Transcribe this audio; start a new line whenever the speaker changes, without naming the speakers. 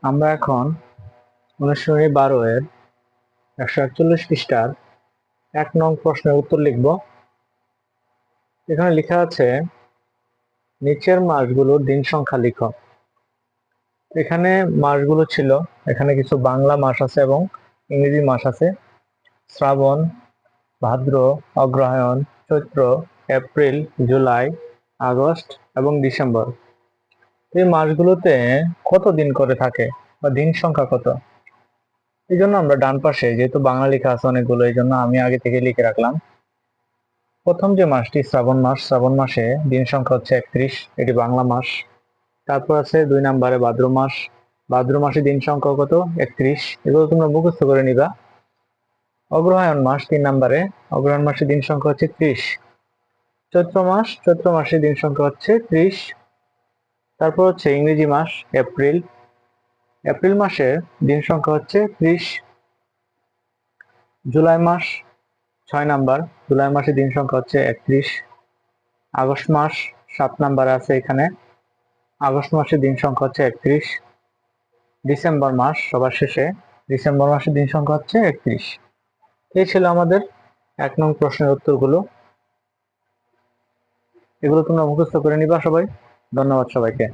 আমরা এখন অনুশীলনী 12 এর 141 পৃষ্ঠার 1 নং প্রশ্নের উত্তর লিখব। এখানে লেখা আছে নিচের মাসগুলোর দিন সংখ্যা লিখো। এখানে মাসগুলো ছিল, এখানে কিছু বাংলা মাস আছে এবং ইংরেজি মাস আছে। শ্রাবণ, ভাদ্র, অগ্রহায়ণ, চৈত্র, এপ্রিল, জুলাই, আগস্ট এবং ডিসেম্বর। এই মাসগুলোতে কত দিন করে থাকে বা দিন সংখ্যা কত? এই জন্য আমরা ডান পাশে, যেহেতু বাংলা লেখা আছে অনেকগুলো, এই জন্য আমি আগে থেকে লিখে রাখলাম। প্রথম যে মাসটি শ্রাবণ মাস, শ্রাবণ মাসে দিন সংখ্যা হচ্ছে 31, এটি বাংলা মাস। তারপর আছে 2 নম্বরে ভাদ্র মাস, ভাদ্র মাসে দিন সংখ্যা কত? 31। এগুলো তোমরা মুখস্থ করে নিবা। অগ্রহায়ণ মাস 3 নম্বরে, অগ্রহায়ণ মাসে দিন সংখ্যা হচ্ছে 30। চৈত্র মাস, চৈত্র মাসে দিন সংখ্যা হচ্ছে 30। তারপর হচ্ছে ইংরেজি মাস এপ্রিল, এপ্রিল মাসে দিন সংখ্যা হচ্ছে 30। জুলাই মাস 6 নাম্বার, জুলাই মাসে দিন সংখ্যা হচ্ছে 31। আগস্ট মাস 7 নাম্বারে আছে এখানে, আগস্ট মাসে দিন সংখ্যা হচ্ছে 31। ডিসেম্বর মাস সবার শেষে, ডিসেম্বর মাসে দিন সংখ্যা হচ্ছে 31। এই ছিল আমাদের 1 নং প্রশ্নের উত্তরগুলো। এগুলো তোমরা মুখস্থ করে নিবা সবাই। ধন্যবাদ সবাইকে।